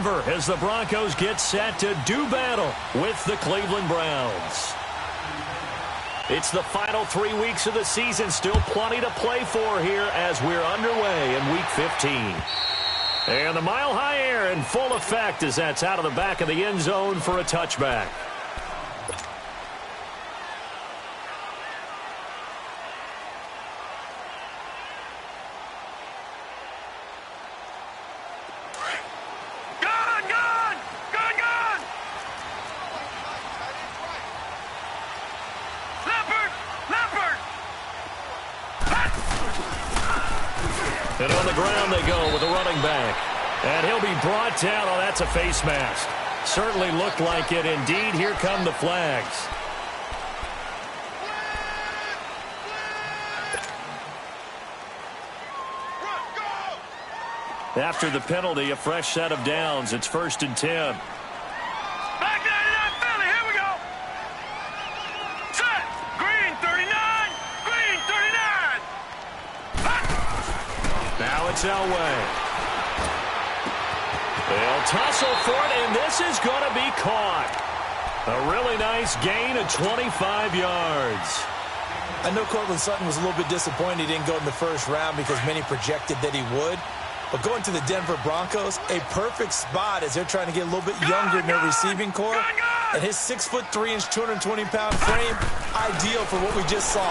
Denver as the Broncos get set to do battle with the Cleveland Browns. It's the final 3 weeks of the season. Still plenty to play for here as we're underway in Week 15. And the mile-high air in full effect as that's out of the back of the end zone for a touchback. And on the ground they go with the running back. And he'll be brought down. Oh, that's a face mask. Certainly looked like it. Indeed, here come the flags. After the penalty, a fresh set of downs. It's 1st and 10. Elway. They'll tussle for it, and this is going to be caught. A really nice gain of 25 yards. I know Cortland Sutton was a little bit disappointed he didn't go in the first round because many projected that he would. But going to the Denver Broncos, a perfect spot as they're trying to get a little bit younger in their receiving core. And his 6'3", 220-pound frame, ideal for what we just saw.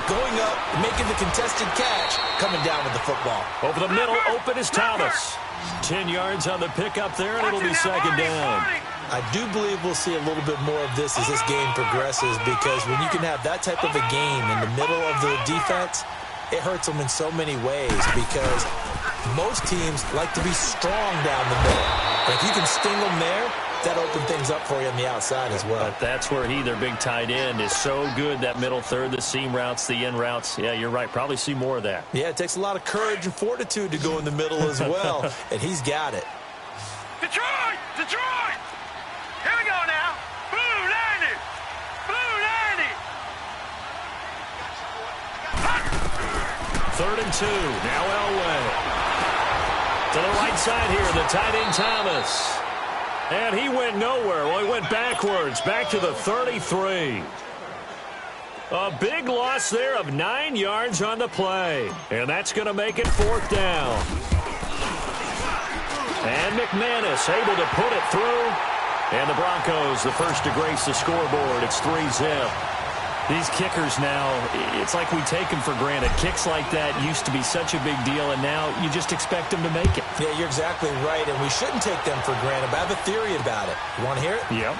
Going up, making the contested catch, coming down with the football. Over the middle, open is Thomas. 10 yards on the pickup there, and it'll be 2nd down. I do believe we'll see a little bit more of this as this game progresses, because when you can have that type of a game in the middle of the defense, it hurts them in so many ways, because most teams like to be strong down the middle. And if you can sting them there, that opens things up for you on the outside as well. But that's where their big tight end, is so good, that middle third, the seam routes, the in routes. Yeah, you're right. Probably see more of that. Yeah, it takes a lot of courage and fortitude to go in the middle as well, and he's got it. Detroit! Detroit! Here we go now. Blue 90! Blue 90! 3rd and 2. Now Elway. To the right side here, the tight end Thomas. And he went nowhere. Well, he went backwards, back to the 33. A big loss there of 9 yards on the play. And that's going to make it 4th down. And McManus able to put it through. And the Broncos, the first to grace the scoreboard. It's 3-zip. These kickers now, it's like we take them for granted. Kicks like that used to be such a big deal, and now you just expect them to make it. Yeah, you're exactly right, and we shouldn't take them for granted, but I have a theory about it. You want to hear it? Yep.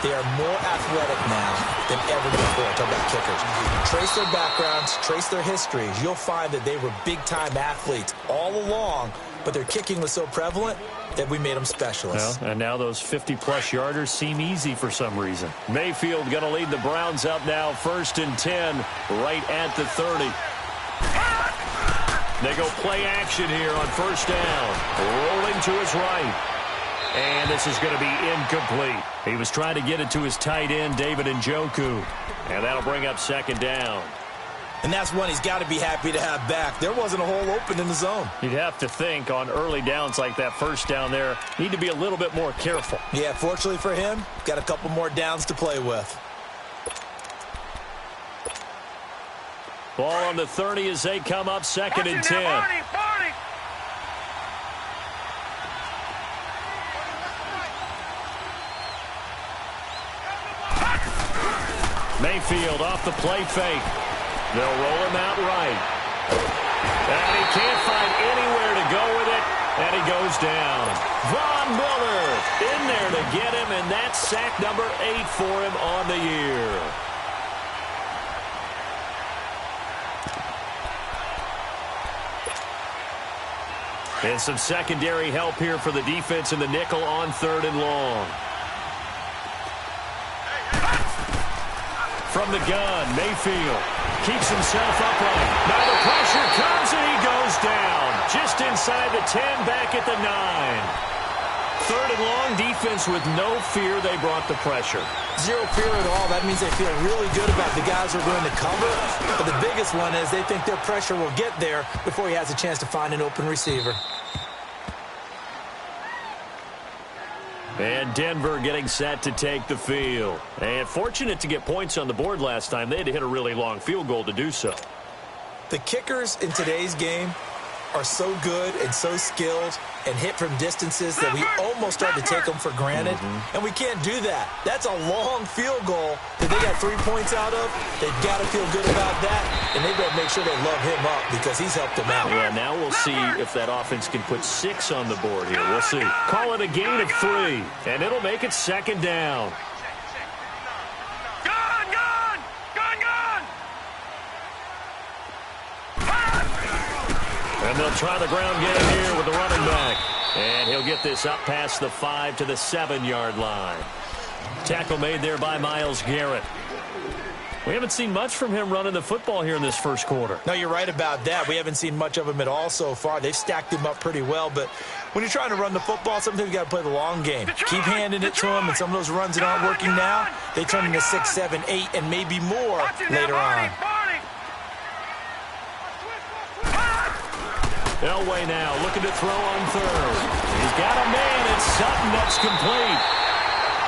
They are more athletic now than ever before. Talk about kickers. Trace their backgrounds, trace their histories. You'll find that they were big-time athletes all along, but their kicking was so prevalent that we made them specialists. Well, and now those 50-plus yarders seem easy for some reason. Mayfield going to lead the Browns up now, 1st and 10, right at the 30. They go play action here on 1st down. Rolling to his right. And this is going to be incomplete. He was trying to get it to his tight end, David Njoku. And that'll bring up 2nd down. And that's one he's got to be happy to have back. There wasn't a hole open in the zone. You'd have to think on early downs like that 1st down there, need to be a little bit more careful. Yeah, fortunately for him, got a couple more downs to play with. Ball on the 30 as they come up, 2nd and 10. Mayfield off the play fake. They'll roll him out right. And he can't find anywhere to go with it, and he goes down. Von Miller in there to get him, and that's sack number 8 for him on the year. And some secondary help here for the defense in the nickel on 3rd and long. From the gun, Mayfield keeps himself upright. Now the pressure comes and he goes down. Just inside the 10, back at the 9. 3rd and long, defense with no fear. They brought the pressure. Zero fear at all. That means they feel really good about the guys who are going to cover. But the biggest one is they think their pressure will get there before he has a chance to find an open receiver. And Denver getting set to take the field. And fortunate to get points on the board last time. They had to hit a really long field goal to do so. The kickers in today's game are so good and so skilled and hit from distances that we almost start to take them for granted. And we can't do that. That's a long field goal that they got 3 points out of. They've got to feel good about that, and they better make sure they love him up because he's helped them out. Yeah, now we'll see if that offense can put 6 on the board here. We'll see. Call it a gain of 3, and it'll make it second down. And they'll try the ground game here with the running back. And he'll get this up past the 5 to the 7-yard line. Tackle made there by Myles Garrett. We haven't seen much from him running the football here in this first quarter. No, you're right about that. We haven't seen much of him at all so far. They've stacked him up pretty well, but when you're trying to run the football, sometimes you got to play the long game. Keep handing it to him, and some of those runs that aren't working now, they turn into 6, 7, 8, and maybe more later on. Elway now looking to throw on third. He's got a man. It's Sutton. That's complete.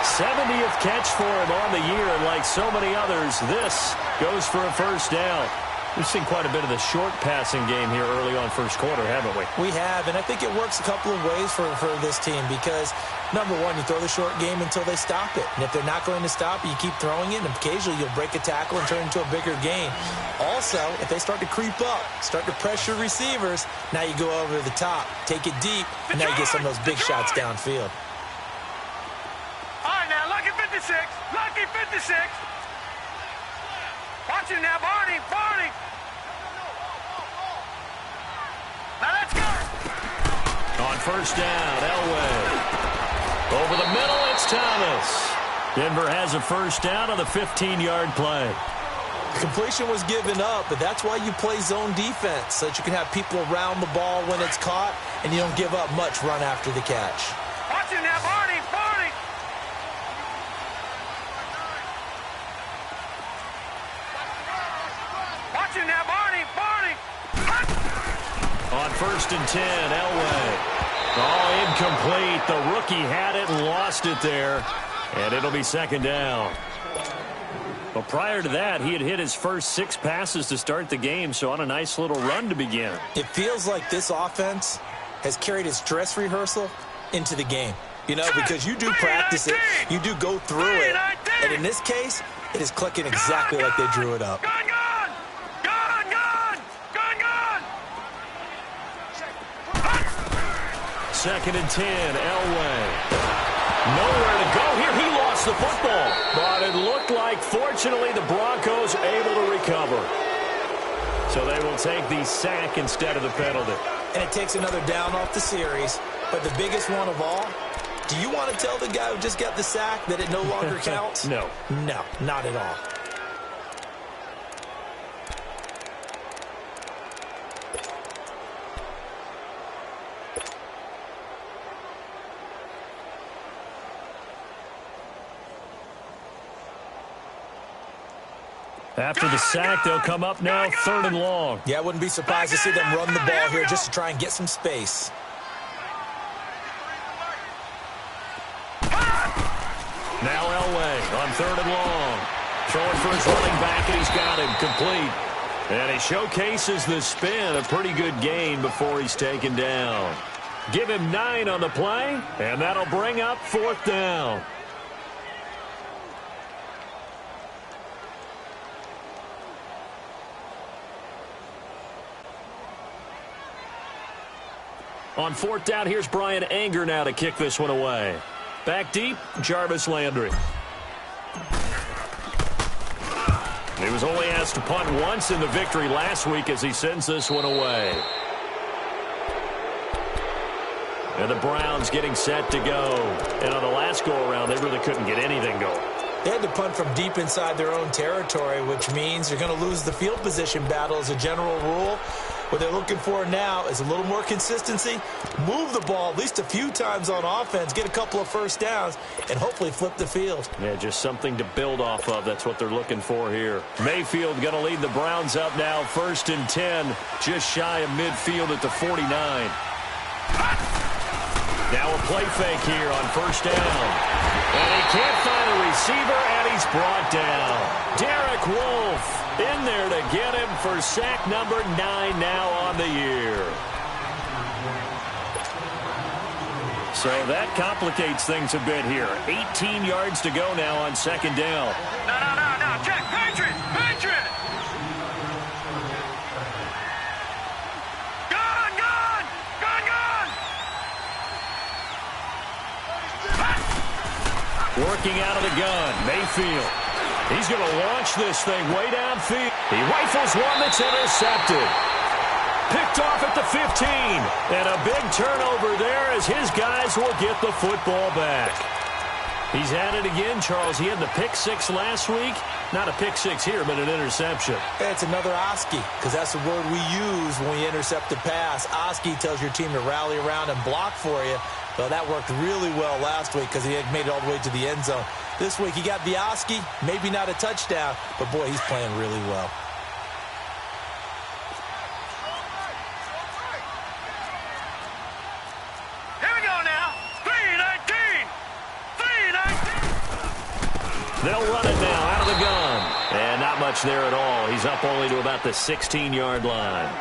70th catch for him on the year, and like so many others, this goes for a first down. We've seen quite a bit of the short passing game here early on first quarter, haven't we? We have, and I think it works a couple of ways for this team because, number one, you throw the short game until they stop it. And if they're not going to stop it, you keep throwing it, and occasionally you'll break a tackle and turn it into a bigger gain. Also, if they start to creep up, start to pressure receivers, now you go over the top, take it deep, and now you get some of those big shots downfield. All right, now, lucky 56. Lucky 56. Watch him now, Barney. Barney. Now let's go. On first down, Elway. Over the middle, it's Thomas. Denver has a first down on the 15-yard play. Completion was given up, but that's why you play zone defense, so that you can have people around the ball when it's caught, and you don't give up much run after the catch. Watch him now, Barney. Barney. Watch him now, Barney. Barney. On first and 10, Elway. Oh, incomplete. The rookie had it and lost it there. And it'll be second down. But prior to that, he had hit his first 6 passes to start the game, so on a nice little run to begin. It feels like this offense has carried its dress rehearsal into the game. You know, because you do practice it, you do go through it, and in this case, it is clicking exactly like they drew it up. Second and 10, Elway. Nowhere to go here. He lost the football. But it looked like, fortunately, the Broncos able to recover. So they will take the sack instead of the penalty. And it takes another down off the series. But the biggest one of all, do you want to tell the guy who just got the sack that it no longer counts? No. No, not at all. After the sack, they'll come up now, third and long. Yeah, I wouldn't be surprised to see them run the ball here just to try and get some space. Now Elway on third and long. Throwing for his running back, and he's got him complete. And he showcases the spin, a pretty good gain before he's taken down. Give him 9 on the play, and that'll bring up fourth down. On fourth down, here's Brian Anger now to kick this one away. Back deep, Jarvis Landry. He was only asked to punt once in the victory last week as he sends this one away. And the Browns getting set to go. And on the last go-around, they really couldn't get anything going. They had to punt from deep inside their own territory, which means you're going to lose the field position battle as a general rule. What they're looking for now is a little more consistency, move the ball at least a few times on offense, get a couple of first downs, and hopefully flip the field. Yeah, just something to build off of. That's what they're looking for here. Mayfield going to lead the Browns up now, first and 10, just shy of midfield at the 49. Now a play fake here on first down. And he can't find a receiver, and he's brought down. Derek Wolfe in there to get him for sack number 9 now on the year. So that complicates things a bit here. 18 yards to go now on second down. No. Check. Patriot. Working out of the gun, Mayfield. He's going to launch this thing way downfield. He rifles one that's intercepted. Picked off at the 15. And a big turnover there as his guys will get the football back. He's at it again, Charles. He had the pick 6 last week. Not a pick 6 here, but an interception. It's another Oski, because that's the word we use when we intercept a pass. Oski tells your team to rally around and block for you. So that worked really well last week because he had made it all the way to the end zone. This week he got the Oski, maybe not a touchdown, but boy, he's playing really well. Here we go now. 3-19. They'll run it now out of the gun. And not much there at all. He's up only to about the 16-yard line.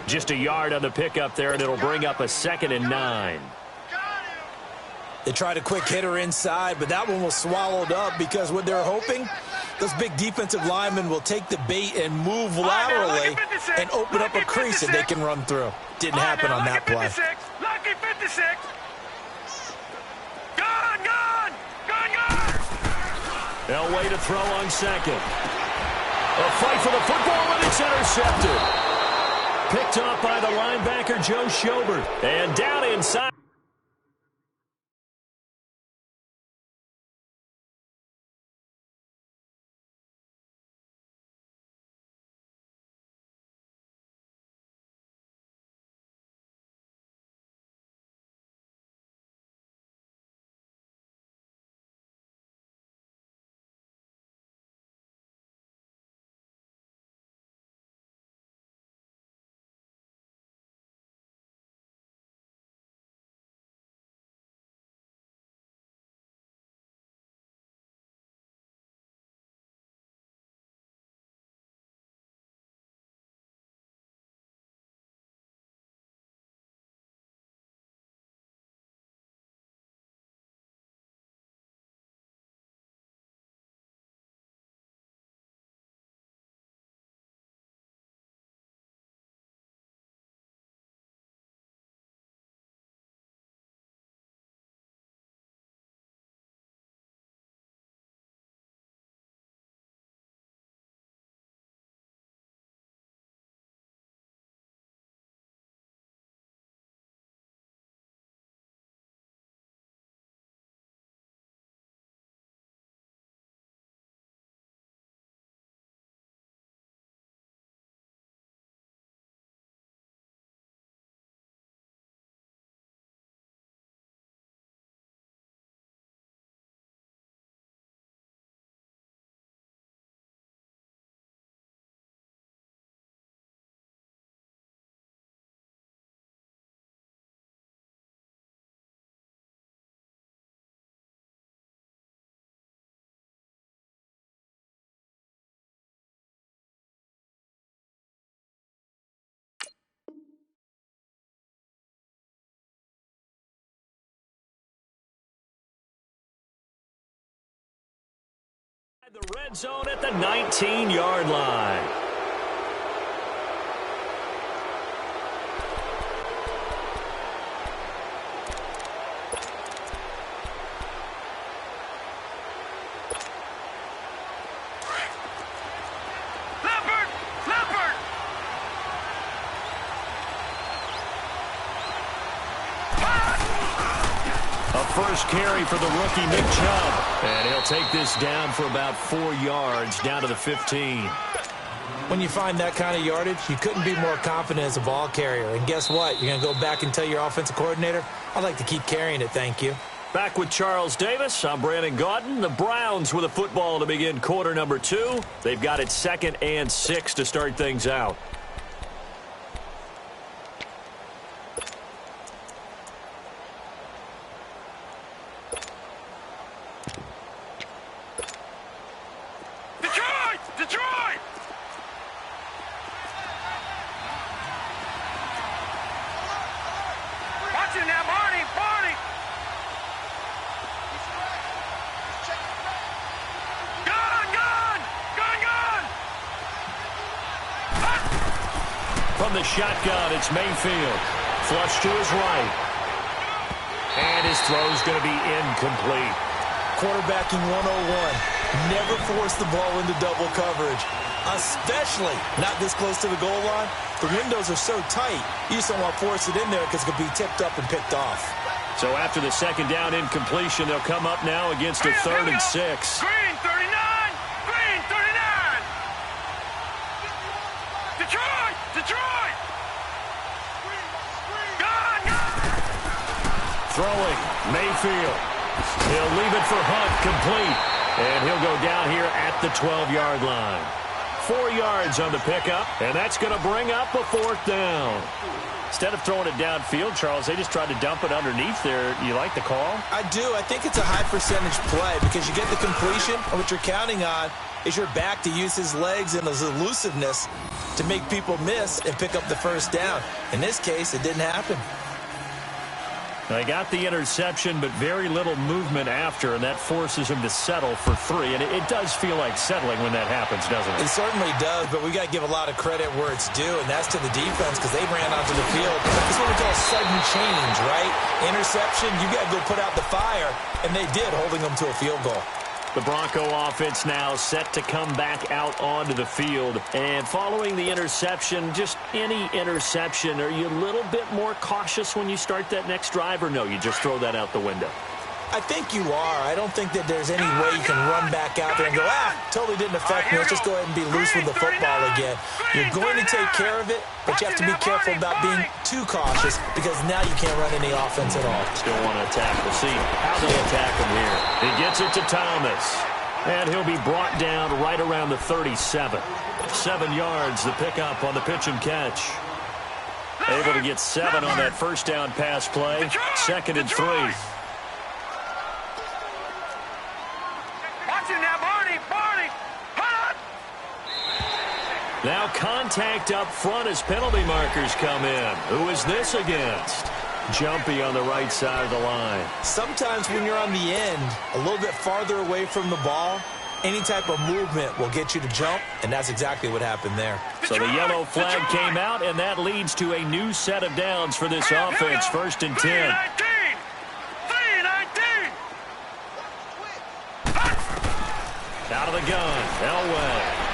Just a yard on the pickup there, and it'll bring up a 2nd and 9. They tried a quick hitter inside, but that one was swallowed up because what they're hoping, those big defensive linemen will take the bait and move laterally and open up a crease that they can run through. Didn't happen on that play. Lucky 56. Gone. Elway to throw on second. A fight for the football, and it's intercepted. Picked off by the linebacker, Joe Schobert. And down inside. The red zone at the 19-yard line. First carry for the rookie, Nick Chubb. And he'll take this down for about 4 yards, down to the 15. When you find that kind of yardage, you couldn't be more confident as a ball carrier. And guess what? You're going to go back and tell your offensive coordinator, I'd like to keep carrying it, thank you. Back with Charles Davis. I'm Brandon Gaudin. The Browns with a football to begin quarter number 2. They've got it 2nd and 6 to start things out. Detroit! Detroit! Watch it now, Barney! Barney! Gun! Gun! Gun! Gun! From the shotgun, it's Mayfield. Flush to his right. And his throw's going to be incomplete. Quarterbacking 101. Never force the ball into double coverage, especially not this close to the goal line. The windows are so tight, you just don't want to force it in there because it could be tipped up and picked off. So after the second down incompletion, they'll come up now against a 3rd and 6. Green 39! Green 39! Detroit! Detroit! Gun! Gun! Throwing, Mayfield. He'll leave it for Hunt, complete. And he'll go down here at the 12-yard line. 4 yards on the pickup, and that's going to bring up a 4th down. Instead of throwing it downfield, Charles, they just tried to dump it underneath there. You like the call? I do. I think it's a high-percentage play because you get the completion, and what you're counting on is your back to use his legs and his elusiveness to make people miss and pick up the 1st down. In this case, it didn't happen. They got the interception, but very little movement after, and that forces him to settle for 3. And it does feel like settling when that happens, doesn't it? It certainly does, but we got to give a lot of credit where it's due, and that's to the defense because they ran onto the field. This is what we call sudden change, right? Interception, you got to go put out the fire, and they did, holding them to a field goal. The Bronco offense now set to come back out onto the field. And following the interception, just any interception, are you a little bit more cautious when you start that next drive, or no, you just throw that out the window? I think you are. I don't think that there's any way you can run back out there and go, totally didn't affect me. Let's just go ahead and be loose with the football again. You're going to take care of it, but you have to be careful about being too cautious because now you can't run any offense at all. Still want to attack. We'll see how they attack him here. He gets it to Thomas, and he'll be brought down right around the 37. 7 yards, the pickup on the pitch and catch. Able to get 7 on that 1st down pass play. 2nd and 3. Now contact up front as penalty markers come in. Who is this against? Jumpy on the right side of the line. Sometimes when you're on the end, a little bit farther away from the ball, any type of movement will get you to jump, and that's exactly what happened there. So the yellow flag came out, and that leads to a new set of downs for this offense. 1st and 10. Out of the gun, Elway.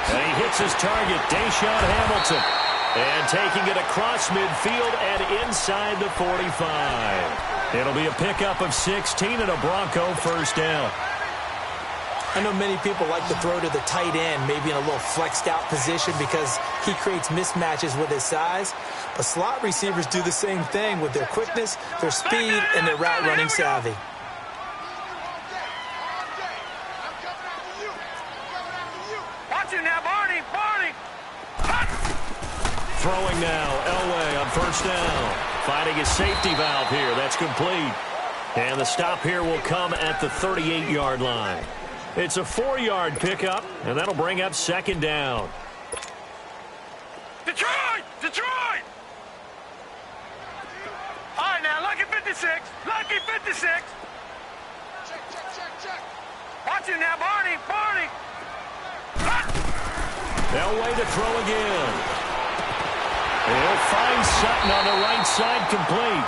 And he hits his target, Deshaun Hamilton. And taking it across midfield and inside the 45. It'll be a pickup of 16 and a Bronco 1st down. I know many people like to throw to the tight end, maybe in a little flexed out position because he creates mismatches with his size. But slot receivers do the same thing with their quickness, their speed, and their route running savvy. Throwing now, Elway on 1st down. Finding his safety valve here. That's complete. And the stop here will come at the 38-yard line. It's a 4-yard pickup, and that'll bring up 2nd down. Detroit! Detroit! All right, now, lucky 56. Lucky 56. Check. Watch it now, Barney. Elway to throw again. He'll find Sutton on the right side, complete.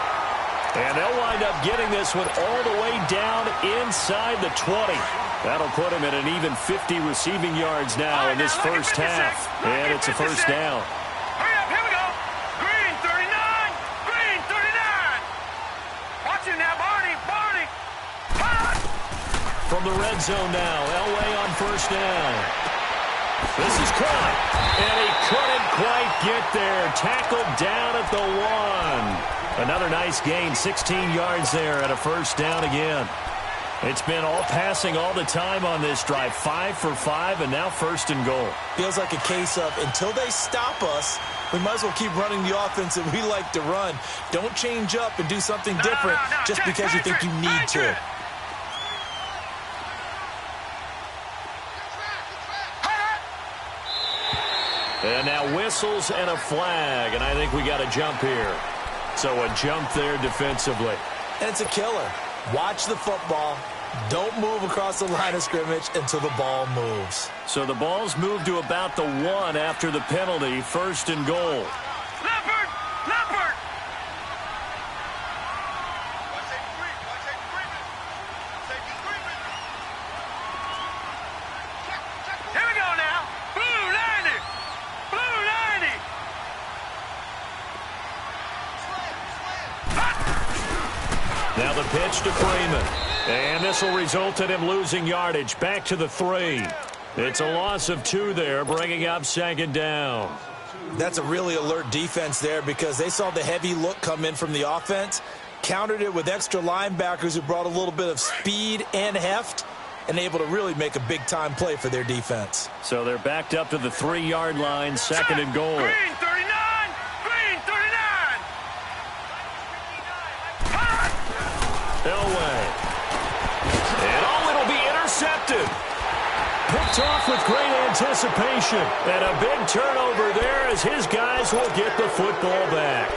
And they'll wind up getting this one all the way down inside the 20. That'll put him at an even 50 receiving yards now in this 1st half. And it's a 1st down. Hurry up, here we go. Green 39. Green 39. Watch it now, Barney. From the red zone now, Elway on 1st down. This is caught, and he couldn't quite get there. Tackled down at the 1. Another nice gain, 16 yards there at a 1st down again. It's been all passing all the time on this drive. 5 for 5, and now 1st and goal. Feels like a case of until they stop us, we might as well keep running the offense that we like to run. Don't change up and do something different just because you think you need to. And now whistles and a flag, and I think we got a jump here. So a jump there defensively. And it's a killer. Watch the football. Don't move across the line of scrimmage until the ball moves. So the ball's moved to about the 1 after the penalty, 1st and goal. Leopard! Leopard! Here we go now. Blue 90! Blue 90! Now the pitch to Freeman. And this will result in him losing yardage. Back to the 3. It's a loss of 2 there, bringing up 2nd down. That's a really alert defense there because they saw the heavy look come in from the offense, countered it with extra linebackers who brought a little bit of speed and heft, and able to really make a big-time play for their defense. So they're backed up to the 3-yard line, 2nd and goal. Green 39! Green 39! Elway. And it'll be intercepted. Picked off with great anticipation. And a big turnover there as his guys will get the football back.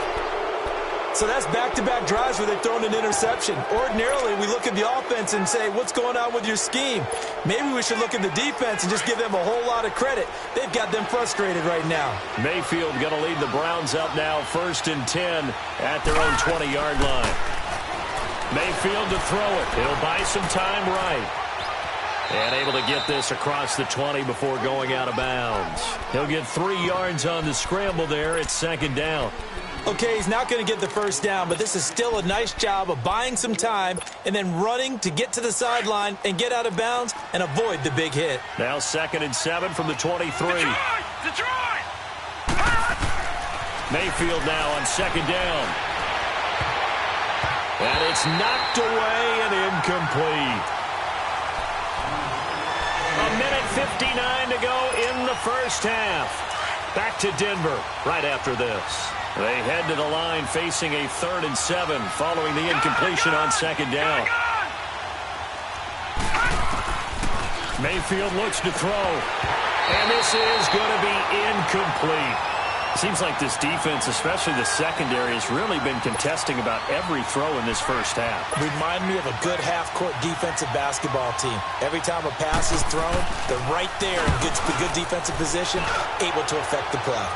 So that's back-to-back drives where they've thrown an interception. Ordinarily, we look at the offense and say, what's going on with your scheme? Maybe we should look at the defense and just give them a whole lot of credit. They've got them frustrated right now. Mayfield going to lead the Browns up now, 1st and 10 at their own 20-yard line. Mayfield to throw it. He'll buy some time right. And able to get this across the 20 before going out of bounds. He'll get 3 yards on the scramble there. It's 2nd down. Okay, he's not going to get the 1st down, but this is still a nice job of buying some time and then running to get to the sideline and get out of bounds and avoid the big hit. Now 2nd and 7 from the 23. Detroit! Mayfield now on 2nd down. And it's knocked away and incomplete. A minute 59 to go in the 1st half. Back to Denver right after this. They head to the line facing a 3rd and 7 following the incompletion on 2nd down. Mayfield looks to throw. And this is going to be incomplete. Seems like this defense, especially the secondary, has really been contesting about every throw in this 1st half. Remind me of a good half-court defensive basketball team. Every time a pass is thrown, they're right there in good defensive position, able to affect the play.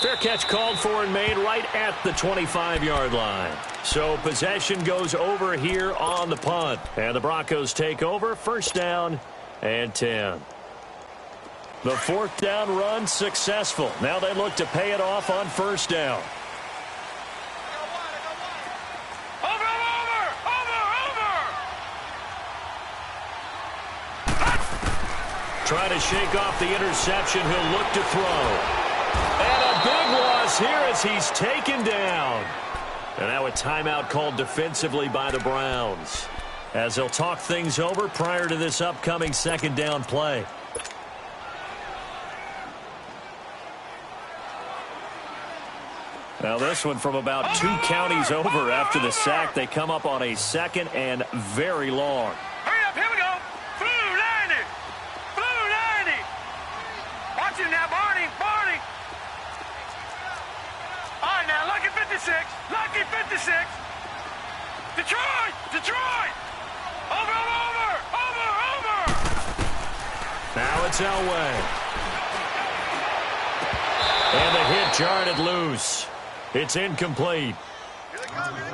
Fair catch called for and made right at the 25-yard line. So possession goes over here on the punt. And the Broncos take over, 1st down and 10. The 4th down run successful. Now they look to pay it off on 1st down. Try to shake off the interception. He'll look to throw. And a big loss here as he's taken down. And now a timeout called defensively by the Browns, as they'll talk things over prior to this upcoming 2nd down play. Now this one from about 2 counties over after the sack. They come up on a 2nd and very long. Hurry up, here we go. Blue 90. Blue 90. Watch him now, Barney. Barney. All right, now, Lucky 56. Lucky 56. Detroit. Detroit. Over. Now it's Elway. And the hit jarred it loose. It's incomplete.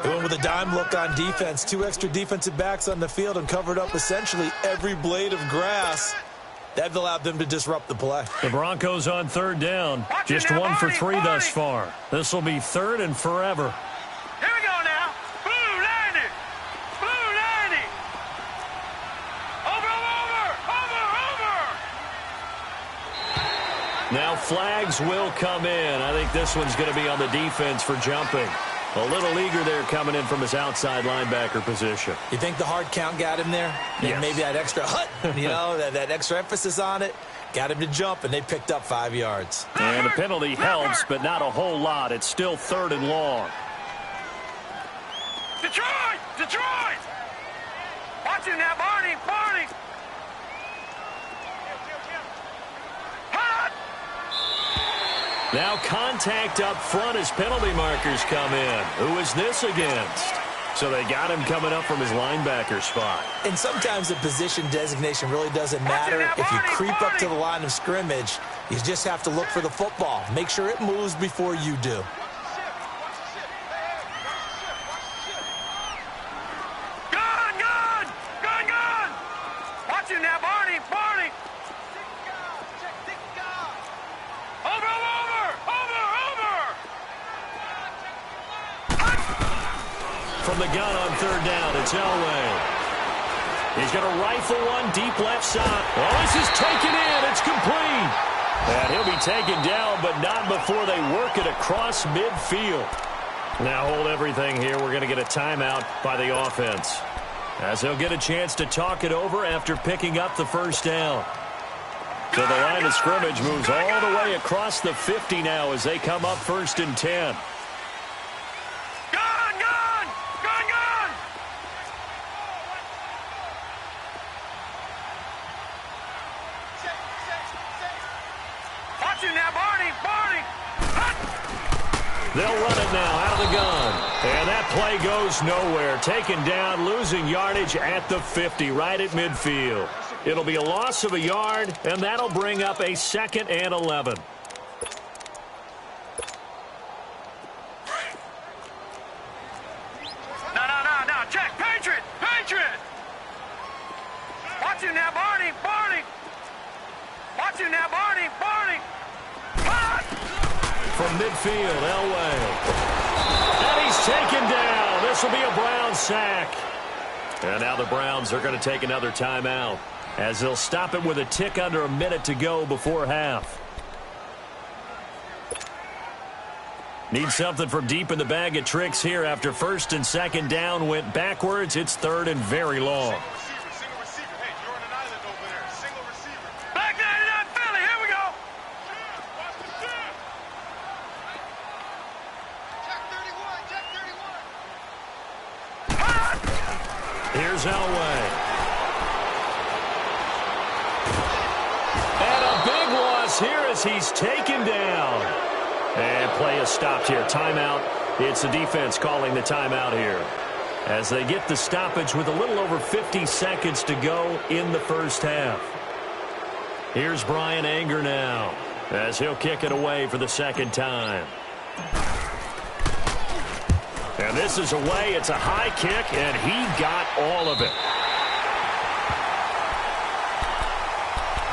Going with a dime look on defense. 2 extra defensive backs on the field and covered up essentially every blade of grass. That allowed them to disrupt the play. The Broncos on 3rd down. Just 1 for 3 thus far. This will be 3rd and forever. Here we go now. Blue 90. Blue 90. Over. Now flags will come in. I think this one's going to be on the defense for jumping. A little eager there coming in from his outside linebacker position. You think the hard count got him there? Yes. Maybe that extra hut, that extra emphasis on it, got him to jump, and they picked up 5 yards. And the penalty helps, but not a whole lot. It's still 3rd and long. Detroit. Detroit. Watch him now, Barney. Barney. Hot. Now contact up front as penalty markers come in. Who is this against? So they got him coming up from his linebacker spot. And sometimes the position designation really doesn't matter. If you creep up to the line of scrimmage, you just have to look for the football. Make sure it moves before you do. From the gun on third down, it's Elway. He's going to rifle one deep left side. Well, this is taken in. It's complete. And he'll be taken down, but not before they work it across midfield. Now hold everything here. We're going to get a timeout by the offense, as they'll get a chance to talk it over after picking up the first down. So the line of scrimmage moves all the way across the 50 now as they come up 1st and 10. They'll run it now out of the gun. And that play goes nowhere. Taken down, losing yardage at the 50, right at midfield. It'll be a loss of a yard, and that'll bring up a 2nd and 11. No. Check. Patriot. Watch you now, Barney. Watch you now, Barney. From midfield, Elway. And he's taken down. This will be a Browns sack. And now the Browns are going to take another timeout, as they'll stop it with a tick under a minute to go before half. Need something from deep in the bag of tricks here after 1st and 2nd down went backwards. It's 3rd and very long. Here's Elway. And a big loss here as he's taken down. And play is stopped here. Timeout. It's the defense calling the timeout here, as they get the stoppage with a little over 50 seconds to go in the first half. Here's Brian Anger now, as he'll kick it away for the 2nd time. And this is away. It's a high kick, and he got all of it.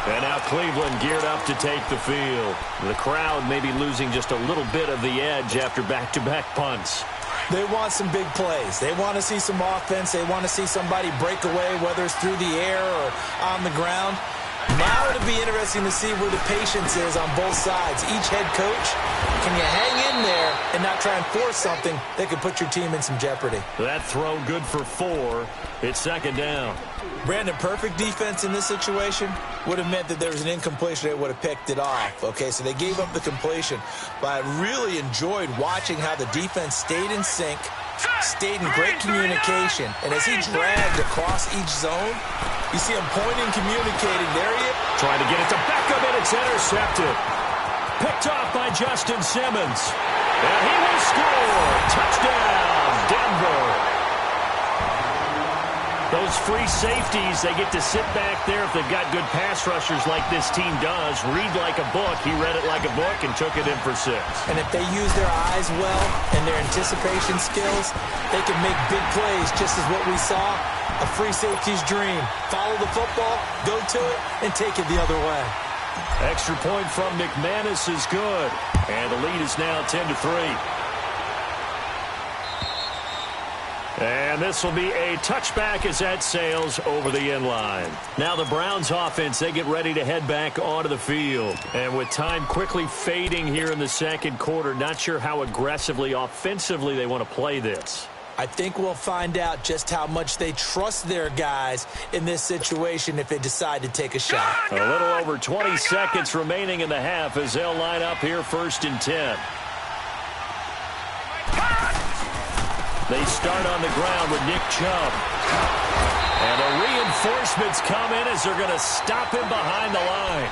And now Cleveland geared up to take the field. The crowd may be losing just a little bit of the edge after back-to-back punts. They want some big plays. They want to see some offense. They want to see somebody break away, whether it's through the air or on the ground. Now it'll be interesting to see where the patience is on both sides. Each head coach, can you hang in there and not try and force something that could put your team in some jeopardy? That throw good for 4. It's 2nd down. Brandon, perfect defense in this situation would have meant that there was an incompletion. They would have picked it off. Okay, so they gave up the completion. But I really enjoyed watching how the defense stayed in sync, stayed in great communication. And as he dragged across each zone, you see him pointing, communicating. There he is. Trying to get it to Beckham, and it's intercepted. Picked off by Justin Simmons. And he will score. Touchdown, Denver. Those free safeties, they get to sit back there if they've got good pass rushers like this team does. Read like a book. He read it like a book and took it in for 6. And if they use their eyes well and their anticipation skills, they can make big plays, just as what we saw. A free safety's dream. Follow the football, go to it, and take it the other way. Extra point from McManus is good. And the lead is now 10-3. And this will be a touchback as that sails over the end line. Now the Browns offense, they get ready to head back onto the field. And with time quickly fading here in the 2nd quarter, not sure how aggressively, offensively they want to play this. I think we'll find out just how much they trust their guys in this situation if they decide to take a shot. A little over 20 seconds remaining in the half as they'll line up here 1st and 10. They start on the ground with Nick Chubb. And the reinforcements come in as they're going to stop him behind the line.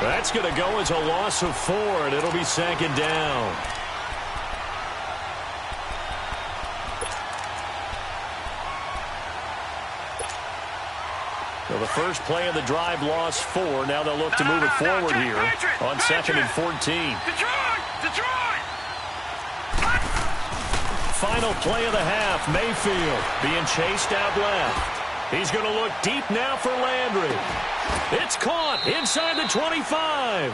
That's going to go as a loss of 4, and it'll be 2nd down. So the first play of the drive lost 4. Now they'll look to move it forward here on 2nd and 14. Detroit! Final play of the half. Mayfield being chased out left. He's going to look deep now for Landry. It's caught inside the 25.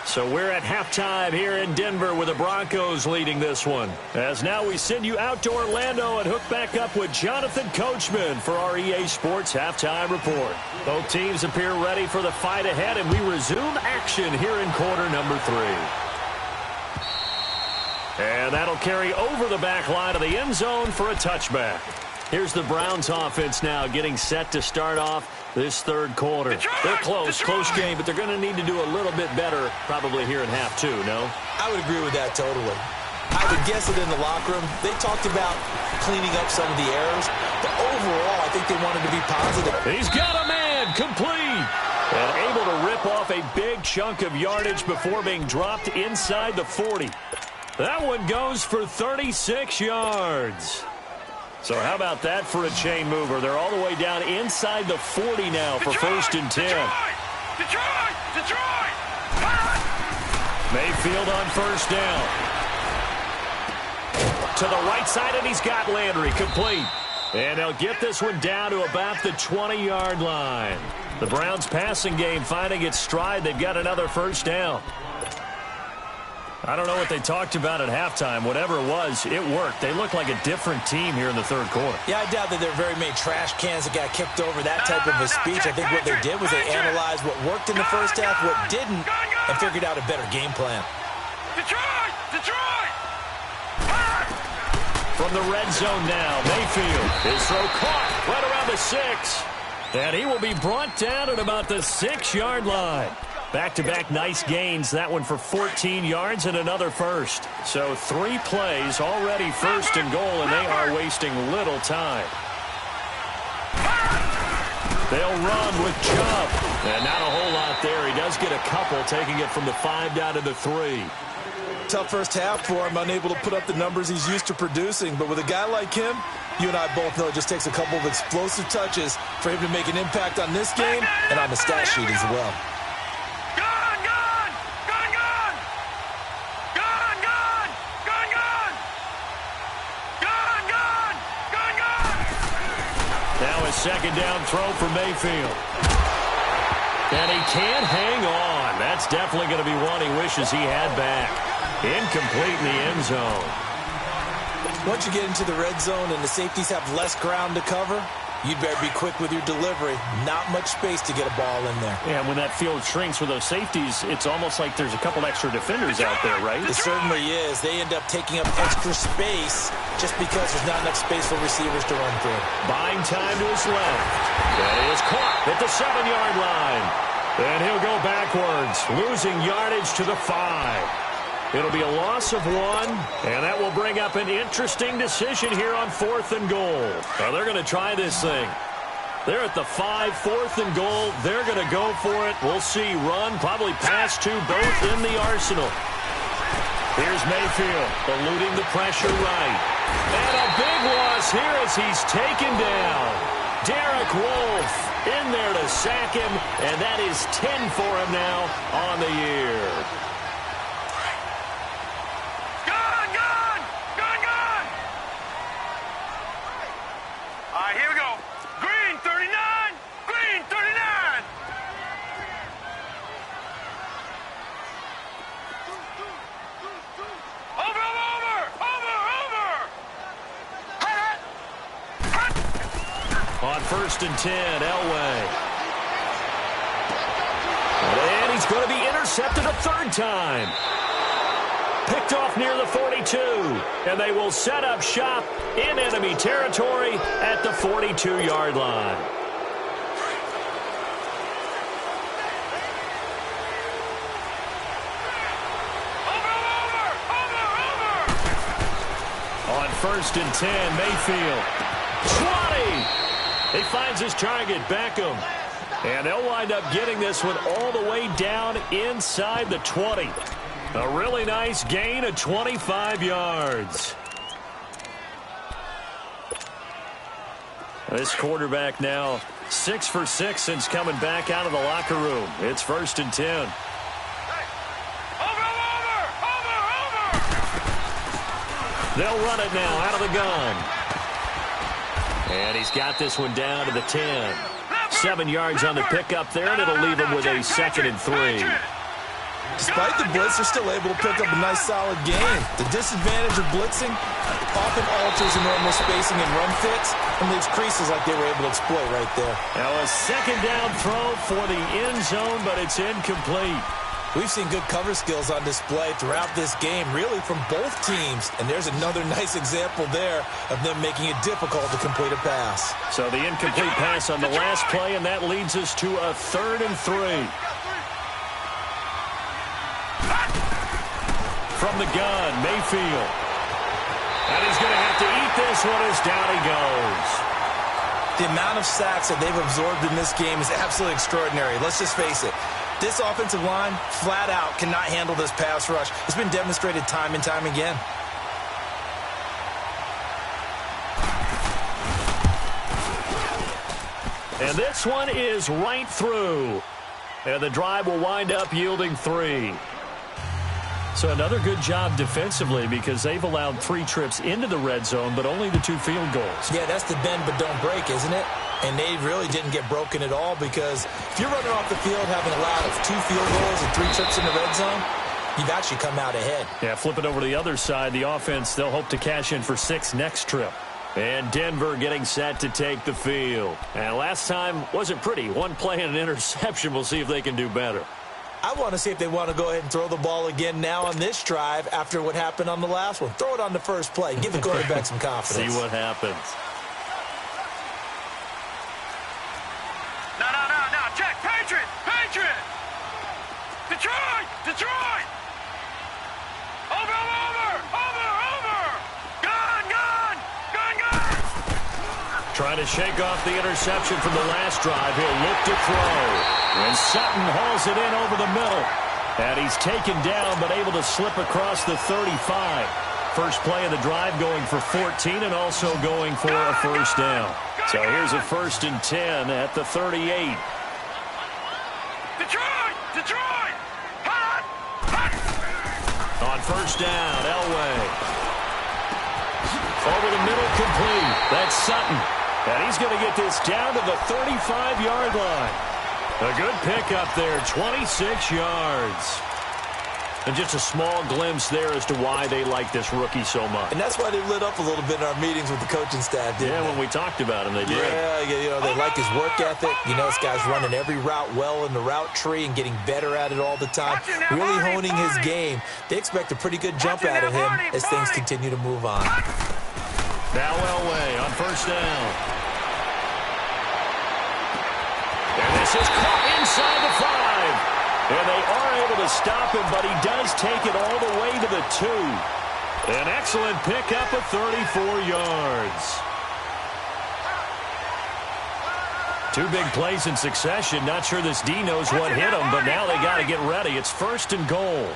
So we're at halftime here in Denver with the Broncos leading this one. As now we send you out to Orlando and hook back up with Jonathan Coachman for our EA Sports Halftime Report. Both teams appear ready for the fight ahead, and we resume action here in quarter number 3. And that'll carry over the back line of the end zone for a touchback. Here's the Browns offense now getting set to start off this third quarter. They're close game, but they're going to need to do a little bit better probably here in half 2, no? I would agree with that totally. I would guess it in the locker room. They talked about cleaning up some of the errors, but overall I think they wanted to be positive. He's got a man complete and able to rip off a big chunk of yardage before being dropped inside the 40. That one goes for 36 yards. So how about that for a chain mover? They're all the way down inside the 40 now for 1st and 10. Detroit! Mayfield on 1st down. To the right side, and he's got Landry complete. And they'll get this one down to about the 20-yard line. The Browns passing game finding its stride. They've got another 1st down. I don't know what they talked about at halftime. Whatever it was, it worked. They look like a different team here in the third quarter. Yeah, I doubt that there are very many trash cans that got kicked over, that type of a speech. I think what they did was they analyzed what worked in the first half, what didn't, and figured out a better game plan. Detroit! From the red zone now, Mayfield. His throw caught right around the 6. And he will be brought down at about the 6-yard line. Back-to-back nice gains. That one for 14 yards and another 1st. So 3 plays already 1st and goal, and they are wasting little time. They'll run with Chubb. And not a whole lot there. He does get a couple, taking it from the 5 down to the 3. Tough first half for him, unable to put up the numbers he's used to producing. But with a guy like him, you and I both know it just takes a couple of explosive touches for him to make an impact on this game and on the stat sheet as well. Now a 2nd down throw for Mayfield. And he can't hang on. That's definitely going to be one he wishes he had back. Incomplete in the end zone. Once you get into the red zone and the safeties have less ground to cover, you'd better be quick with your delivery. Not much space to get a ball in there. Yeah, when that field shrinks with those safeties, it's almost like there's a couple extra defenders out there, right? It certainly is. They end up taking up extra space just because there's not enough space for receivers to run through. Buying time to his left. That is caught at the 7-yard line. And he'll go backwards, losing yardage to the 5. It'll be a loss of 1, and that will bring up an interesting decision here on 4th and goal. Now they're going to try this thing. They're at the 5, 4th and goal. They're going to go for it. We'll see. Run, probably pass to both in the arsenal. Here's Mayfield, eluding the pressure right. And a big loss here as he's taken down. Derek Wolfe in there to sack him, and that is 10 for him now on the year. All right, here we go. Green 39. Green 39. Over. On 1st and 10, Elway. And he's going to be intercepted a 3rd time. Picked off near the 42. And they will set up shop in enemy territory at the 42-yard line. On first and 10. Mayfield. 20. He finds his target, Beckham. And they'll wind up getting this one all the way down inside the 20. A really nice gain of 25 yards. This quarterback now 6 for 6 since coming back out of the locker room. It's first and 10. They'll run it now out of the gun. And he's got this one down to the 10. 7 yards on the pickup there, and it'll leave him with a 2nd and 3. Despite the blitz, they're still able to pick up a nice, solid game. The disadvantage of blitzing often alters the normal spacing and run fits and leaves creases like they were able to exploit right there. Now a 2nd down throw for the end zone, but it's incomplete. We've seen good cover skills on display throughout this game, really from both teams. And there's another nice example there of them making it difficult to complete a pass. So the incomplete pass on the last play, and that leads us to a 3rd and 3. From the gun, Mayfield. And he's going to have to eat this one as down he goes. The amount of sacks that they've absorbed in this game is absolutely extraordinary. Let's just face it. This offensive line, flat out, cannot handle this pass rush. It's been demonstrated time and time again. And this one is right through. And the drive will wind up yielding 3. So another good job defensively because they've allowed 3 trips into the red zone, but only the 2 field goals. Yeah, that's the bend but don't break, isn't it? And they really didn't get broken at all because if you're running off the field having allowed 2 field goals and 3 trips in the red zone, you've actually come out ahead. Yeah, flip it over to the other side. The offense, they'll hope to cash in for 6 next trip. And Denver getting set to take the field. And last time wasn't pretty. 1 play and an interception. We'll see if they can do better. I want to see if they want to go ahead and throw the ball again now on this drive after what happened on the last one. Throw it on the first play. Give the quarterback some confidence. See what happens. No. Check. Patriot. Detroit. Over. Gun. Trying to shake off the interception from the last drive. He'll look to throw. And Sutton hauls it in over the middle. And he's taken down but able to slip across the 35. First play of the drive going for 14 and also going for a first down. So here's a 1st and 10 at the 38. Detroit. Hot. On first down, Elway. Over the middle, complete. That's Sutton. And he's going to get this down to the 35-yard line. A good pickup there, 26 yards. And just a small glimpse there as to why they like this rookie so much. And that's why they lit up a little bit in our meetings with the coaching staff, didn't they? When we talked about him, they did. Yeah, they like his work ethic. This guy's running every route well in the route tree and getting better at it all the time. Really honing his game. They expect a pretty good jump out of him as things continue to move on. Now Elway on first down. And this is caught inside the 5. And they are able to stop him, but he does take it all the way to the 2. An excellent pickup of 34 yards. 2 big plays in succession. Not sure this D knows what hit him, but now they got to get ready. It's 1st and goal.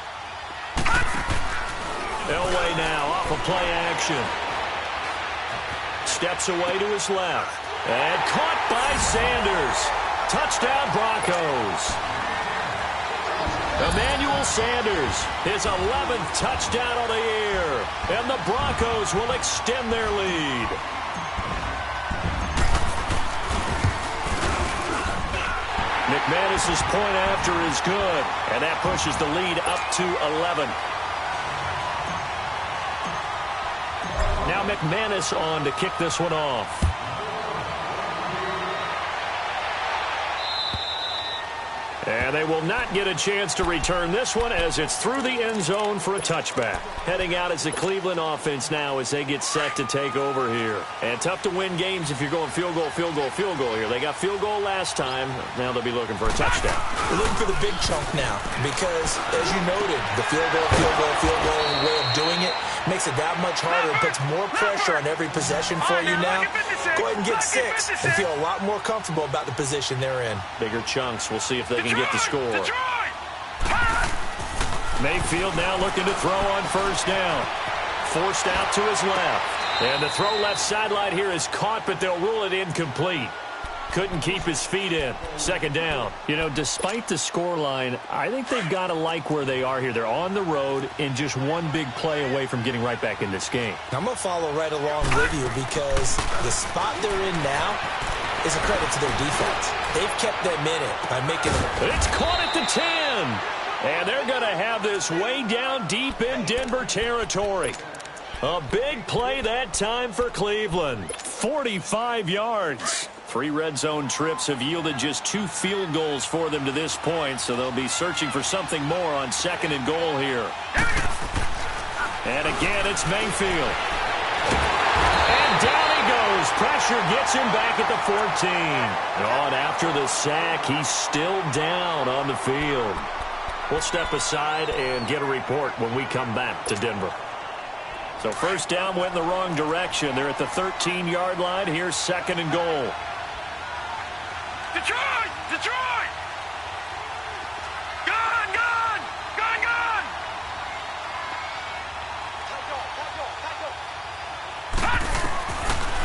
Elway now off of play action. Steps away to his left. And caught by Sanders. Touchdown Broncos. Emmanuel Sanders, his 11th touchdown of the year. And the Broncos will extend their lead. McManus's point after is good. And that pushes the lead up to 11. Now McManus on to kick this one off. And they will not get a chance to return this one as it's through the end zone for a touchback. Heading out as the Cleveland offense now as they get set to take over here. And tough to win games if you're going field goal here. They got field goal last time. Now they'll be looking for a touchdown. They're looking for the big chunk now because, as you noted, the field goal way of doing it Makes it that much harder and puts more pressure on every possession for you now. Go ahead and get 6 and feel a lot more comfortable about the position they're in. Bigger chunks. We'll see if they can get the score. Mayfield now looking to throw on first down. Forced out to his left. And the throw left sideline here is caught, but they'll rule it incomplete. Couldn't keep his feet in. Second down. You know, despite the scoreline, I think they've got to like where they are here. They're on the road and just one big play away from getting right back in this game. I'm going to follow right along with you because the spot they're in now is a credit to their defense. They've kept them in it by making it. It's caught at the 10. And they're going to have this way down deep in Denver territory. A big play that time for Cleveland. 45 yards. 3 red zone trips have yielded just 2 field goals for them to this point, so they'll be searching for something more on second and goal here. And again, it's Mayfield. And down he goes. Pressure gets him back at the 14. On after the sack, he's still down on the field. We'll step aside and get a report when we come back to Denver. So first down went in the wrong direction. They're at the 13-yard line. Here's second and goal. Detroit! Detroit! Gone! Gone! Gone! Gone!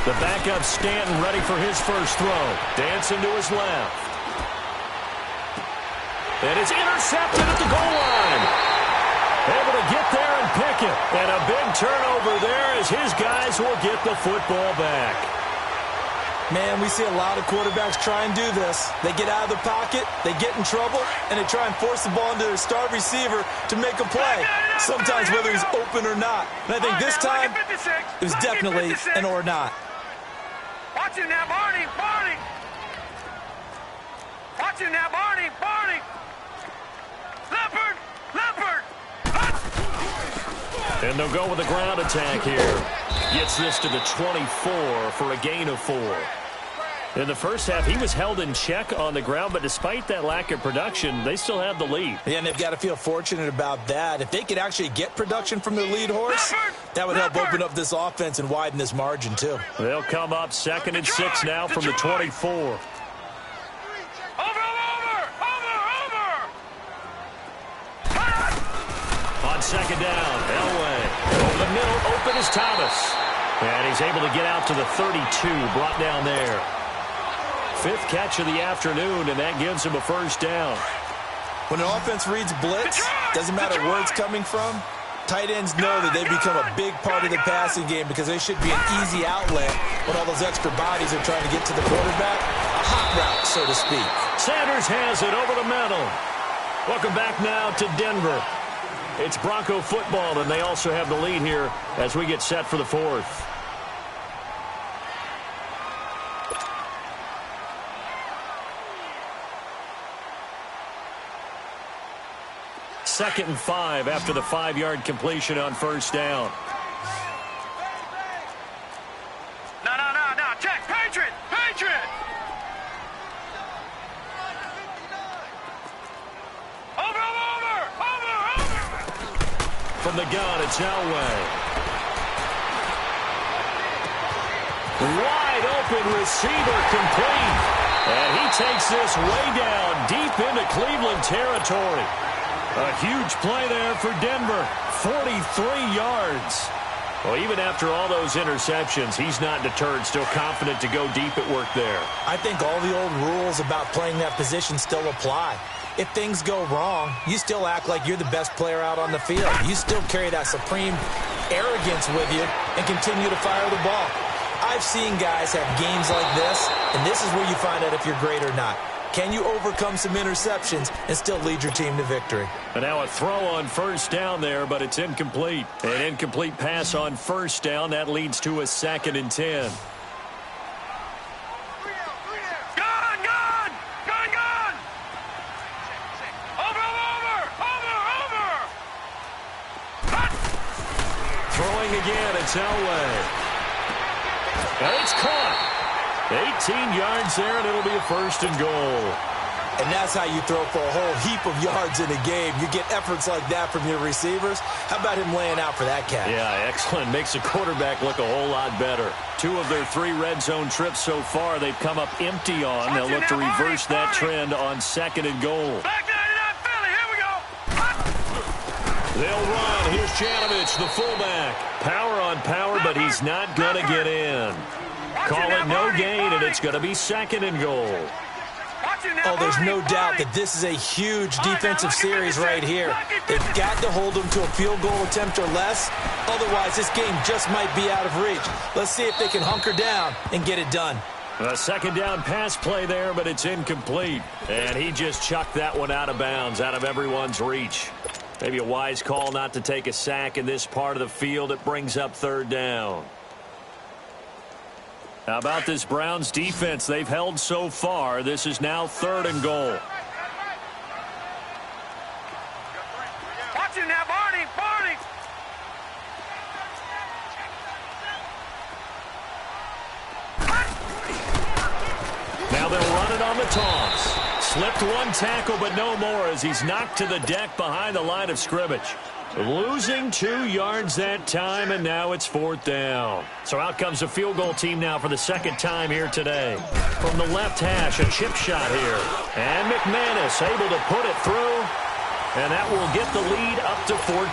The backup Stanton ready for his first throw. Dancing to his left. And it's intercepted at the goal line. Able to get there and pick it. And a big turnover there as his guys will get the football back. Man, we see a lot of quarterbacks try and do this. They get out of the pocket, they get in trouble, and they try and force the ball into their star receiver to make a play, sometimes whether he's open or not. And I think this time, it was definitely an or not. Watch him now, Barney! Barney! Watch him now, Barney! Barney! Leopard! Leopard! And they'll go with a ground attack here. Gets this to the 24 for a gain of 4. In the first half, he was held in check on the ground, but despite that lack of production, they still have the lead. Yeah, and they've got to feel fortunate about that. If they could actually get production from their lead horse, that would help open up this offense and widen this margin, too. They'll come up second and 6 now from the 24. On second down, Elway. Over the middle, open is Thomas. And he's able to get out to the 32, brought down there. 5th catch of the afternoon, and that gives him a first down. When an offense reads blitz, doesn't matter where it's coming from, tight ends know that they become a big part of the passing game because they should be an easy outlet when all those extra bodies are trying to get to the quarterback. A hot route, so to speak. Sanders has it over the middle. Welcome back now to Denver. It's Bronco football, and they also have the lead here as we get set for the 4th. Second and 5 after the 5-yard completion on first down. No. Check. Patriot. Patriot. Over. From the gun, it's Elway. Wide open receiver complete. And he takes this way down deep into Cleveland territory. A huge play there for Denver. 43 yards. Well, even after all those interceptions, he's not deterred, still confident to go deep at work there. I think all the old rules about playing that position still apply. If things go wrong, you still act like you're the best player out on the field. You still carry that supreme arrogance with you and continue to fire the ball. I've seen guys have games like this, and this is where you find out if you're great or not. Can you overcome some interceptions and still lead your team to victory? And now a throw on first down there, but it's incomplete. An incomplete pass on first down. That leads to a 2nd and 10. Throwing again, it's Elway. And it's caught. 18 yards there, and it'll be a 1st and goal. And that's how you throw for a whole heap of yards in a game. You get efforts like that from your receivers. How about him laying out for that catch? Yeah, excellent. Makes the quarterback look a whole lot better. 2 of their 3 red zone trips so far, they've come up empty on. They'll look to reverse that trend on 2nd and goal. Back 99 Philly, here we go. They'll run. Here's Janovich, the fullback. Power on power, but he's not going to get in. Call it no gain, and it's going to be 2nd and goal. Oh, there's no doubt that this is a huge defensive series right here. They've got to hold them to a field goal attempt or less. Otherwise, this game just might be out of reach. Let's see if they can hunker down and get it done. A 2nd down pass play there, but it's incomplete. And he just chucked that one out of bounds, out of everyone's reach. Maybe a wise call not to take a sack in this part of the field. It brings up 3rd down. How about this Browns defense? They've held so far. This is now 3rd and goal. Watch him now, Barney, Barney. Now they'll run it on the toss. Slipped 1 tackle, but no more as he's knocked to the deck behind the line of scrimmage. Losing 2 yards that time, and now it's 4th down. So out comes the field goal team now for the 2nd time here today. From the left hash, a chip shot here. And McManus able to put it through, and that will get the lead up to 14.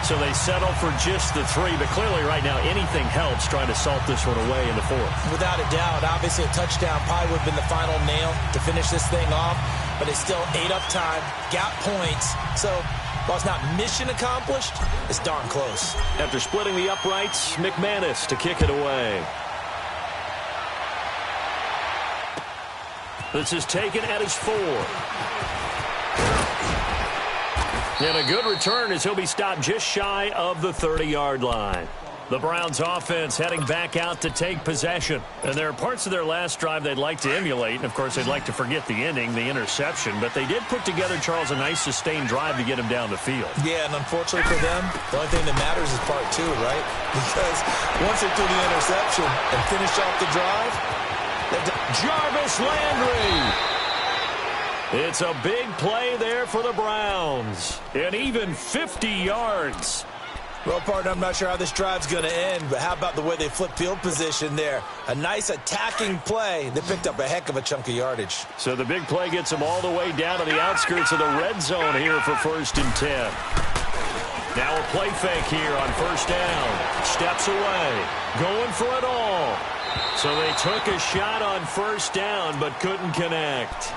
So they settle for just the 3, but clearly right now anything helps trying to salt this one away in the 4th. Without a doubt, obviously a touchdown probably would have been the final nail to finish this thing off, but it's still ate up time, got points, so while it's not mission accomplished, it's darn close. After splitting the uprights, McManus to kick it away. This is taken at his 4. And a good return as he'll be stopped just shy of the 30-yard line. The Browns offense heading back out to take possession. And there are parts of their last drive they'd like to emulate. And, of course, they'd like to forget the ending, the interception. But they did put together, Charles, a nice sustained drive to get him down the field. Yeah, and unfortunately for them, the only thing that matters is part 2, right? Because once they threw the interception and finished off the drive, Jarvis Landry. It's a big play there for the Browns. And even 50 yards. Well, partner, I'm not sure how this drive's going to end, but how about the way they flip field position there? A nice attacking play that picked up a heck of a chunk of yardage. So the big play gets them all the way down to the outskirts of the red zone here for 1st and 10. Now a play fake here on 1st down. Steps away. Going for it all. So they took a shot on 1st down but couldn't connect.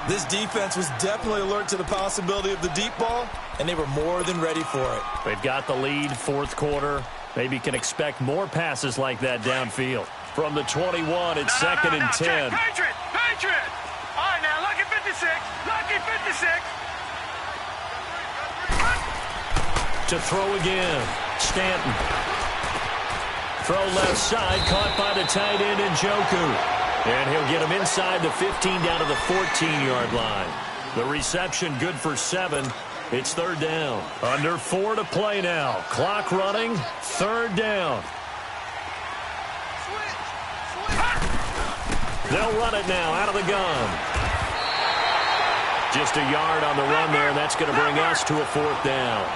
This defense was definitely alert to the possibility of the deep ball, and they were more than ready for it. They've got the lead, 4th quarter. Maybe can expect more passes like that downfield. From the 21, it's 2nd and 10. Patriot, Patriot. All right, now, lucky 56, lucky 56. To throw again, Stanton. Throw left side, caught by the tight end Njoku. And he'll get him inside the 15 down to the 14-yard line. The reception good for 7. It's 3rd down. Under 4 to play now. Clock running. 3rd down. They'll run it now out of the gun. Just a yard on the run there, and that's going to bring us to a 4th down.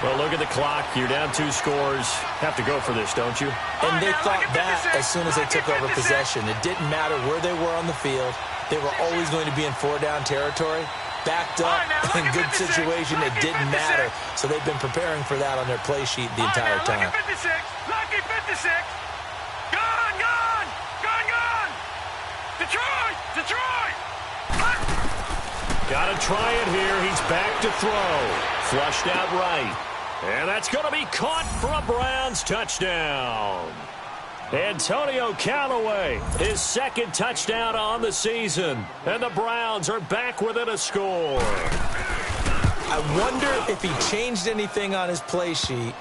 Well, look at the clock. You're down 2 scores. Have to go for this, don't you? And they thought that as soon as they took over possession. It didn't matter where they were on the field. They were always going to be in 4-down territory. Backed up, in good situation, it didn't matter. So they've been preparing for that on their play sheet the entire time. Lucky 56, lucky 56. Gone, gone, gone, gone. Detroit, Detroit. Got to try it here. He's back to throw. Flushed out right. And that's going to be caught for a Browns touchdown. Antonio Callaway, his 2nd touchdown on the season. And the Browns are back within a score. I wonder if he changed anything on his play sheet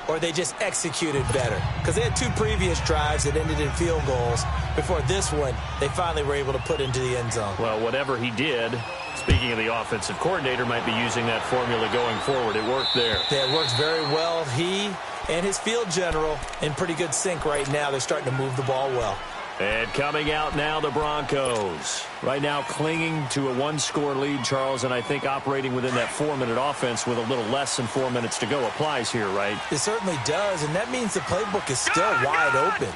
or they just executed better. Because they had 2 previous drives that ended in field goals. Before this one, they finally were able to put into the end zone. Well, whatever he did, speaking of the offensive coordinator, might be using that formula going forward. It worked there. Yeah, it works very well. He and his field general in pretty good sync right now. They're starting to move the ball well. And coming out now, the Broncos. Right now clinging to a one-score lead, Charles, and I think operating within that 4-minute offense with a little less than 4 minutes to go applies here, right? It certainly does, and that means the playbook is still wide open.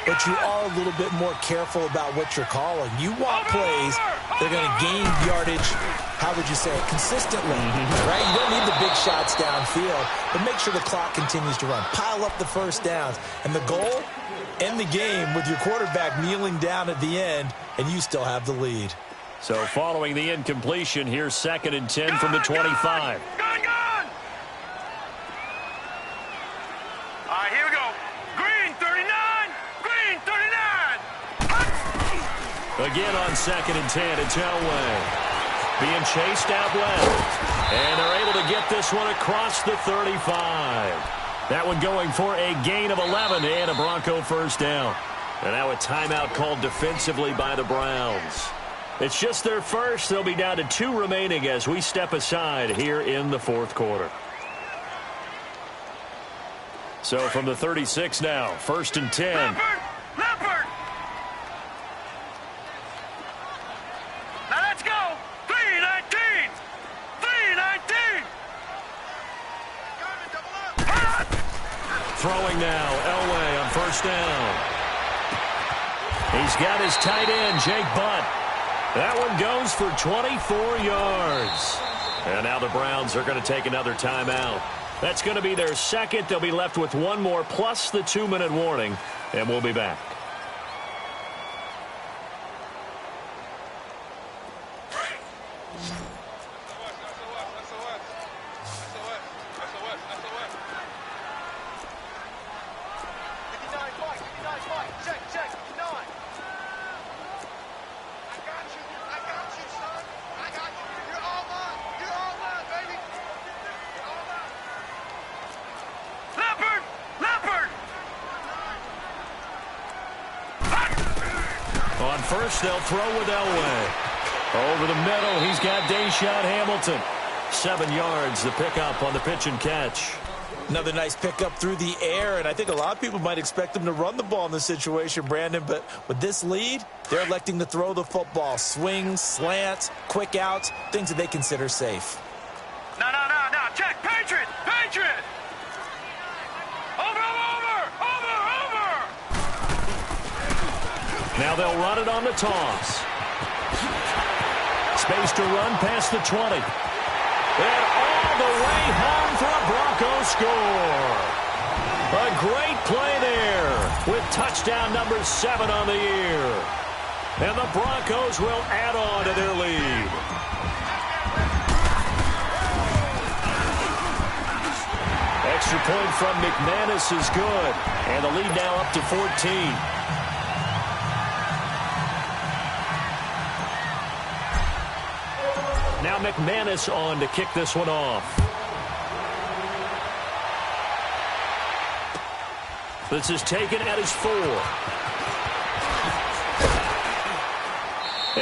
But you are a little bit more careful about what you're calling. You want plays that are going to gain yardage, how would you say it, consistently, right? You don't need the big shots downfield, but make sure the clock continues to run. Pile up the first downs. And the goal, end the game with your quarterback kneeling down at the end, and you still have the lead. So following the incompletion, here's 2nd and 10 from the 25. All right, here we go. Green 39. Green 39. Again on 2nd and 10, it's Elway. Being chased out left. And they're able to get this one across the 35. That one going for a gain of 11 and a Bronco first down. And now a timeout called defensively by the Browns. It's just their first. They'll be down to 2 remaining as we step aside here in the 4th quarter. So from the 36 now, 1st and 10. Leopard. Now let's go. 3-19. 3-19. Throwing now, Elway on 1st down. He's got his tight end, Jake Butt. That one goes for 24 yards. And now the Browns are going to take another timeout. That's going to be their second. They'll be left with one more plus the 2-minute warning, and we'll be back. On first, they'll throw with Elway. Over the middle, he's got Deshaun Hamilton. 7 yards, the pickup on the pitch and catch. Another nice pickup through the air, and I think a lot of people might expect them to run the ball in this situation, Brandon, but with this lead, they're electing to throw the football. Swings, slants, quick outs, things that they consider safe. No. Check. Patriot. Over. Now they'll run it on the toss. Space to run past the 20. And all the way home for a Broncos score. A great play there with touchdown number 7 on the year. And the Broncos will add on to their lead. Extra point from McManus is good. And the lead now up to 14. Now McManus on to kick this one off. This is taken at his 4.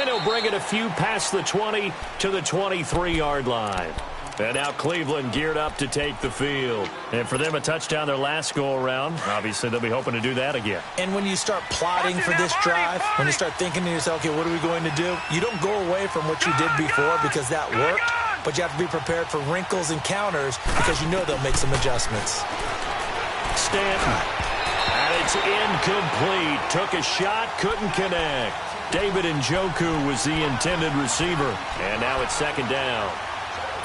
And he'll bring it a few past the 20 to the 23-yard line. And now Cleveland geared up to take the field. And for them, a touchdown their last go-around. Obviously, they'll be hoping to do that again. And when you start plotting for this drive, when you start thinking to yourself, okay, what are we going to do? You don't go away from what you did before because that worked, but you have to be prepared for wrinkles and counters because you know they'll make some adjustments. Stanton. And it's incomplete. Took a shot, couldn't connect. David Njoku was the intended receiver. And now it's 2nd down.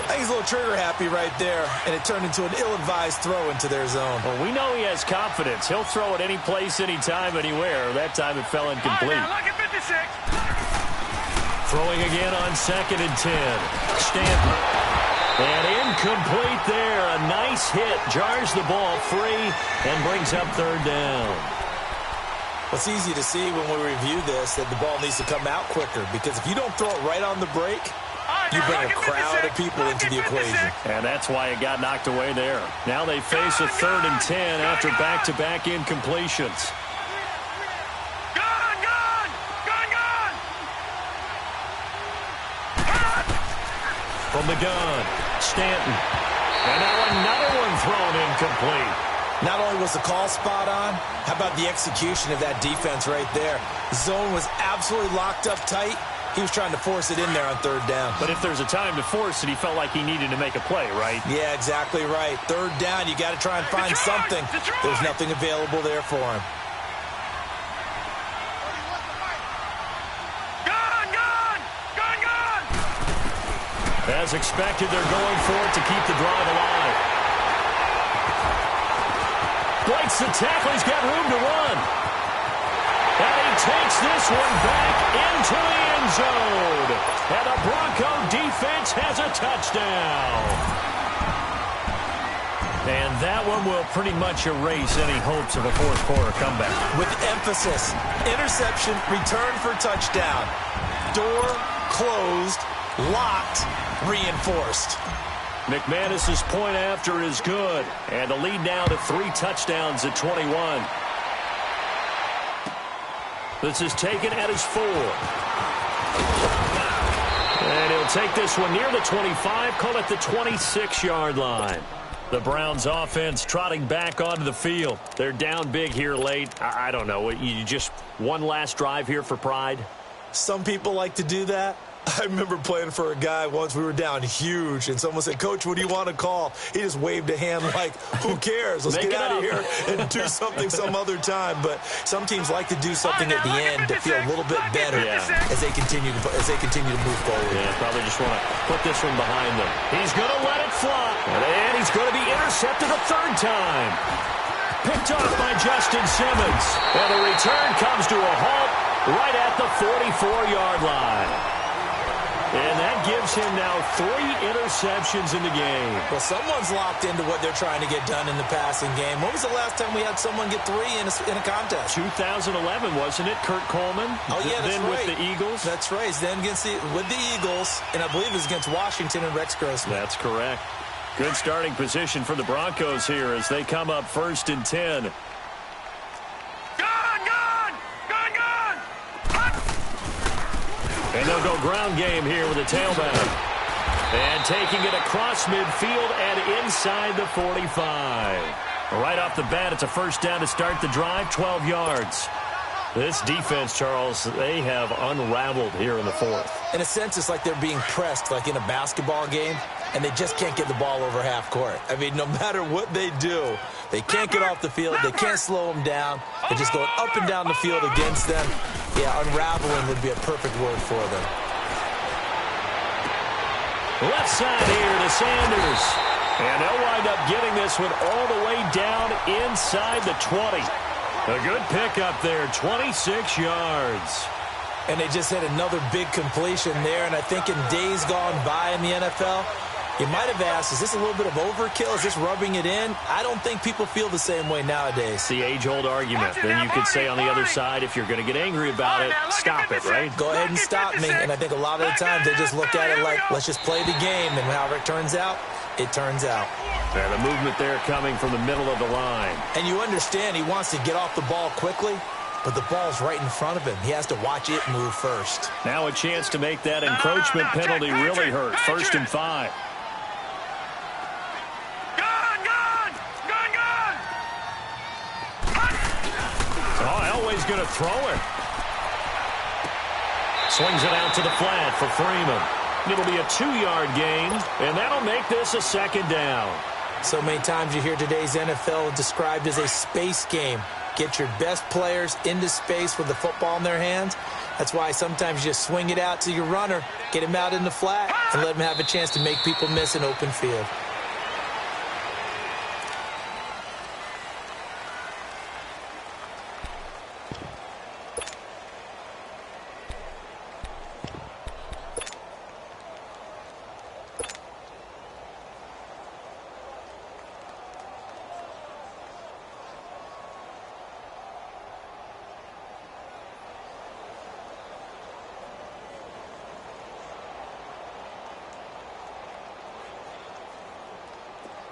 I think he's a little trigger happy right there, and it turned into an ill-advised throw into their zone. Well, we know he has confidence. He'll throw it any place, anytime, anywhere. That time it fell incomplete. Right, now, look at 56. Throwing again on 2nd and 10. Stanton. And incomplete there. A nice hit. Jars the ball free and brings up 3rd down. Well, it's easy to see when we review this that the ball needs to come out quicker because if you don't throw it right on the break, you bring a crowd of people into the equation. And that's why it got knocked away there. Now they face a 3rd and 10 after back-to-back incompletions. Gone! From the gun, Stanton. And now another one thrown incomplete. Not only was the call spot on, how about the execution of that defense right there? The zone was absolutely locked up tight. He was trying to force it in there on third down. But if there's a time to force it, he felt like he needed to make a play, right? Yeah, exactly right. Third down, you got to try and find something. There's nothing available there for him. As expected, they're going for it to keep the drive alive. Breaks the tackle. He's got room to run. And he takes this one back into the end zone. And the Bronco defense has a touchdown. And that one will pretty much erase any hopes of a fourth quarter comeback. With emphasis, interception, return for touchdown. Door closed, locked, reinforced. McManus's point after is good. And the lead now to 3 touchdowns at 21. This is taken at his 4. And he'll take this one near the 25, call it the 26-yard line. The Browns offense trotting back onto the field. They're down big here late. I don't know. You just one last drive here for pride? Some people like to do that. I remember playing for a guy once. We were down huge, and someone said, "Coach, what do you want to call?" He just waved a hand like, who cares? Let's get out of here and do something some other time. But some teams like to do something at the end to feel a little bit better as they continue to move forward. Yeah, probably just want to put this one behind them. He's going to let it fly, and he's going to be intercepted a third time. Picked off by Justin Simmons, and the return comes to a halt right at the 44-yard line. And that gives him now 3 interceptions in the game. Well, someone's locked into what they're trying to get done in the passing game. When was the last time we had someone get 3 in a contest? 2011, wasn't it? Kurt Coleman? Oh, yeah, that's then right. With the Eagles? That's right. Then with the Eagles, and I believe it was against Washington and Rex Grossman. That's correct. Good starting position for the Broncos here as they come up 1st and 10. And they'll go ground game here with a tailback. And taking it across midfield and inside the 45. Right off the bat, it's a first down to start the drive, 12 yards. This defense, Charles, they have unraveled here in the 4th. In a sense, it's like they're being pressed, like in a basketball game, and they just can't get the ball over half court. I mean, no matter what they do, they can't get off the field. They can't slow them down. They're just going up and down the field against them. Yeah, unraveling would be a perfect word for them. Left side here to Sanders. And they'll wind up getting this one all the way down inside the 20. A good pickup there, 26 yards. And they just had another big completion there. And I think in days gone by in the NFL, you might have asked, is this a little bit of overkill? Is this rubbing it in? I don't think people feel the same way nowadays. It's the age-old argument. Then you could say on the other side, if you're going to get angry about it, stop it, right? Go ahead and stop me. And I think a lot of the times they just look at it like, let's just play the game. And however it turns out, it turns out. And the movement there coming from the middle of the line. And you understand he wants to get off the ball quickly, but the ball's right in front of him. He has to watch it move first. Now a chance to make that encroachment penalty really hurt. 1st and 5. Elway's going to throw it. Swings it out to the flat for Freeman. It'll be a 2-yard gain, and that'll make this a 2nd down. So many times you hear today's NFL described as a space game. Get your best players into space with the football in their hands. That's why sometimes you just swing it out to your runner, get him out in the flat, and let him have a chance to make people miss an open field.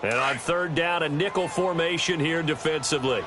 And on 3rd down, a nickel formation here defensively.